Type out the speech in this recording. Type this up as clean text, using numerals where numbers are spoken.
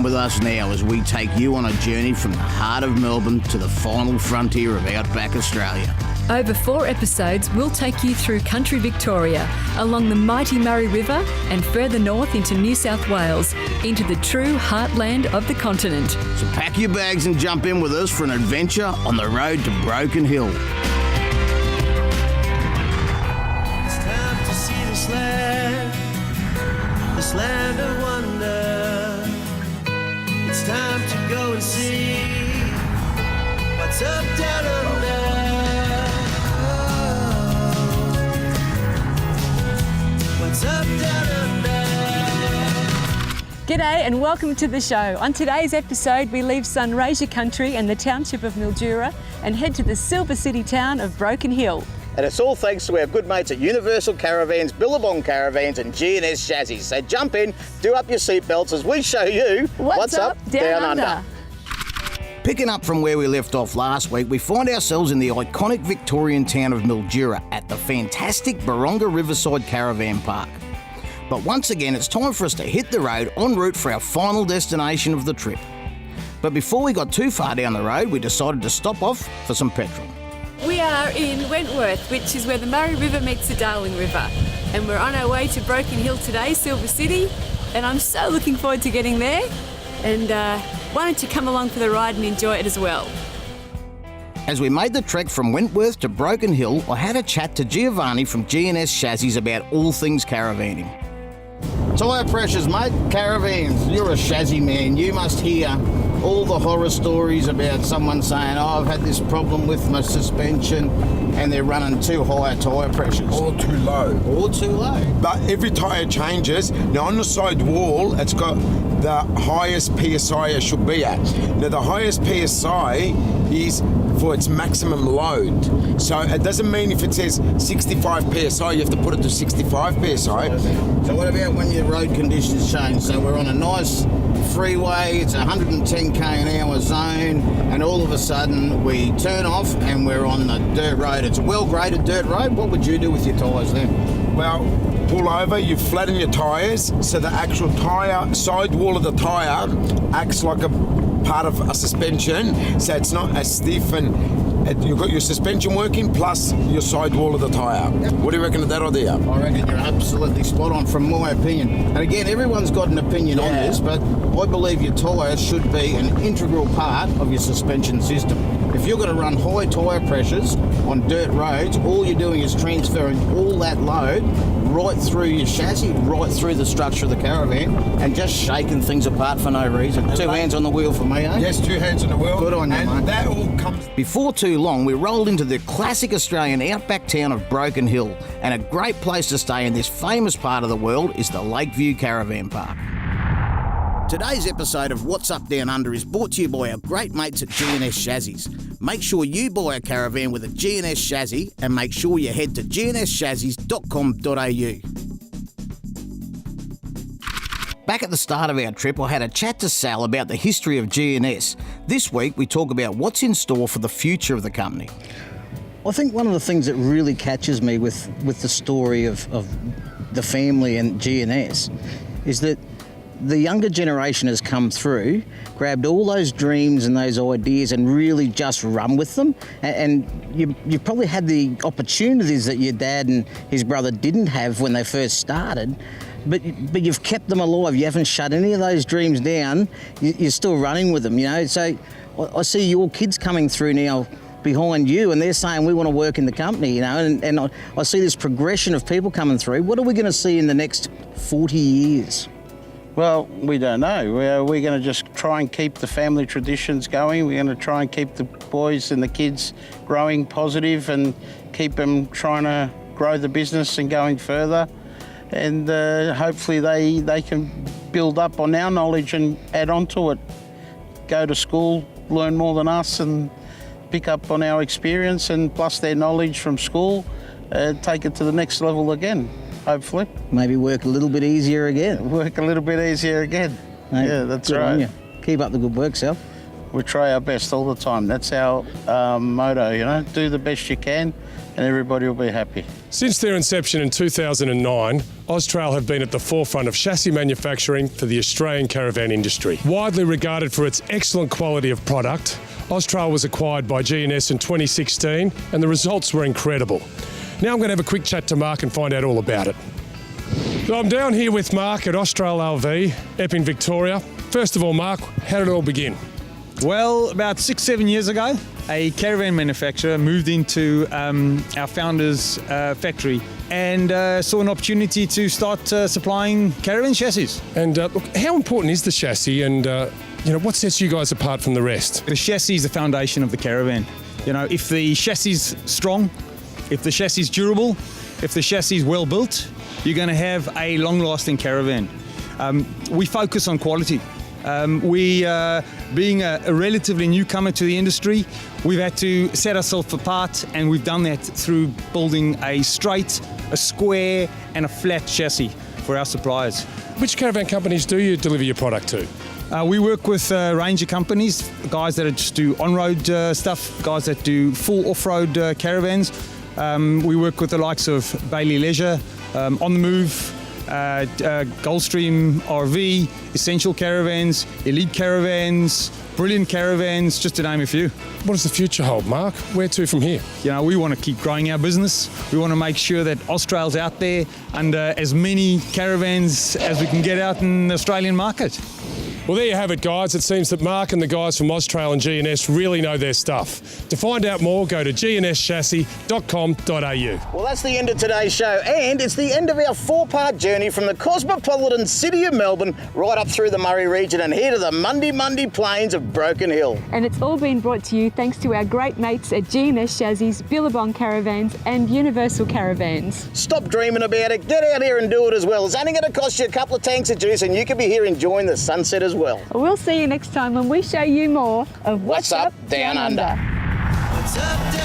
with us now as we take you on a journey from the heart of Melbourne to the final frontier of outback Australia. Over 4 episodes, we'll take you through country Victoria, along the mighty Murray River and further north into New South Wales, into the true heartland of the continent. So pack your bags and jump in with us for an adventure on the road to Broken Hill. It's time to see this land of wonder. It's time to go and see what's up down under. What's up down under? G'day and welcome to the show. On today's episode, we leave Sunraysia country and the township of Mildura and head to the silver city town of Broken Hill. And it's all thanks to our good mates at Universal Caravans, Billabong Caravans and G&S Chassis. So jump in, do up your seatbelts as we show you what's up down under. Picking up from where we left off last week, we find ourselves in the iconic Victorian town of Mildura at the fantastic Baronga Riverside Caravan Park. But once again, it's time for us to hit the road en route for our final destination of the trip. But before we got too far down the road, we decided to stop off for some petrol. We are in Wentworth, which is where the Murray River meets the Darling River. And we're on our way to Broken Hill today, Silver City. And I'm so looking forward to getting there. And why don't you come along for the ride and enjoy it as well? As we made the trek from Wentworth to Broken Hill, I had a chat to Giovanni from G&S Chassis about all things caravanning. Tyre pressures, mate, caravans. You're a chassis man. You must hear all the horror stories about someone saying, oh, I've had this problem with my suspension and they're running too high tyre pressures. Or too low. Or too low. But every tyre changes. Now on the side wall, it's got the highest PSI it should be at. Now the highest PSI is for its maximum load. So it doesn't mean if it says 65 PSI, you have to put it to 65 PSI. So what about when your road conditions change? So we're on a nice freeway, it's 110k an hour zone, and all of a sudden we turn off and we're on the dirt road. It's a well-graded dirt road. What would you do with your tyres then? Well, pull over, you flatten your tyres, so the actual tyre, side wall of the tyre acts like a part of a suspension, so it's not as stiff, and you've got your suspension working plus your side wall of the tyre. Yep. What do you reckon of that idea? I reckon you're absolutely spot on from my opinion. And again, everyone's got an opinion on this, but I believe your tyre should be an integral part of your suspension system. If you're going to run high tyre pressures on dirt roads, all you're doing is transferring all that load right through your chassis, right through the structure of the caravan, and just shaking things apart for no reason. Two hands on the wheel for me, eh? Yes, 2 hands on the wheel. Good on you, and mate. That all comes... Before too long, we rolled into the classic Australian outback town of Broken Hill, and a great place to stay in this famous part of the world is the Lakeview Caravan Park. Today's episode of What's Up Down Under is brought to you by our great mates at G&S Chassis. Make sure you buy a caravan with a G&S chassis and make sure you head to gnschassis.com.au. Back at the start of our trip, I had a chat to Sal about the history of G&S. This week, we talk about what's in store for the future of the company. I think one of the things that really catches me with the story of the family and G&S is that the younger generation has come through, grabbed all those dreams and those ideas and really just run with them. And you probably had the opportunities that your dad and his brother didn't have when they first started, but you've kept them alive. You haven't shut any of those dreams down. You're still running with them, you know. So I see your kids coming through now behind you and they're saying we want to work in the company, you know, and I see this progression of people coming through. What are we going to see in the next 40 years? Well, we don't know. We're going to just try and keep the family traditions going. We're going to try and keep the boys and the kids growing positive and keep them trying to grow the business and going further. And hopefully they can build up on our knowledge and add on to it. Go to school, learn more than us and pick up on our experience and plus their knowledge from school, take it to the next level again. Hopefully. Maybe work a little bit easier again. Work a little bit easier again. Hey, yeah, that's good on right. you. Keep up the good work, Sal. We try our best all the time. That's our motto, you know. Do the best you can and everybody will be happy. Since their inception in 2009, Austrail have been at the forefront of chassis manufacturing for the Australian caravan industry. Widely regarded for its excellent quality of product, Austrail was acquired by G&S in 2016 and the results were incredible. Now I'm going to have a quick chat to Mark and find out all about it. So I'm down here with Mark at Austrail LV, Epping, Victoria. First of all, Mark, how did it all begin? Well, about 6-7 years ago, a caravan manufacturer moved into our founder's factory and saw an opportunity to start supplying caravan chassis. And look, how important is the chassis and what sets you guys apart from the rest? The chassis is the foundation of the caravan. If the chassis is strong, if the chassis is durable, if the chassis is well built, you're going to have a long-lasting caravan. We focus on quality. Being a relatively newcomer to the industry, we've had to set ourselves apart, and we've done that through building a straight, a square and a flat chassis for our suppliers. Which caravan companies do you deliver your product to? We work with a range of companies, guys that just do on-road stuff, guys that do full off-road caravans. We work with the likes of Bailey Leisure, On the Move, Gulfstream RV, Essential Caravans, Elite Caravans, Brilliant Caravans, just to name a few. What does the future hold, Mark? Where to from here? We want to keep growing our business. We want to make sure that Austral's out there under as many caravans as we can get out in the Australian market. Well, there you have it, guys. It seems that Mark and the guys from Austrail and G&S really know their stuff. To find out more, go to gnschassis.com.au. Well, that's the end of today's show, and it's the end of our 4-part journey from the cosmopolitan city of Melbourne right up through the Murray region and here to the Mundi plains of Broken Hill. And it's all been brought to you thanks to our great mates at G&S Chassis, Billabong Caravans and Universal Caravans. Stop dreaming about it. Get out here and do it as well. It's only going to cost you a couple of tanks of juice and you can be here enjoying the sunset as well. We'll see you next time when we show you more of What's Up Down Under. What's up, down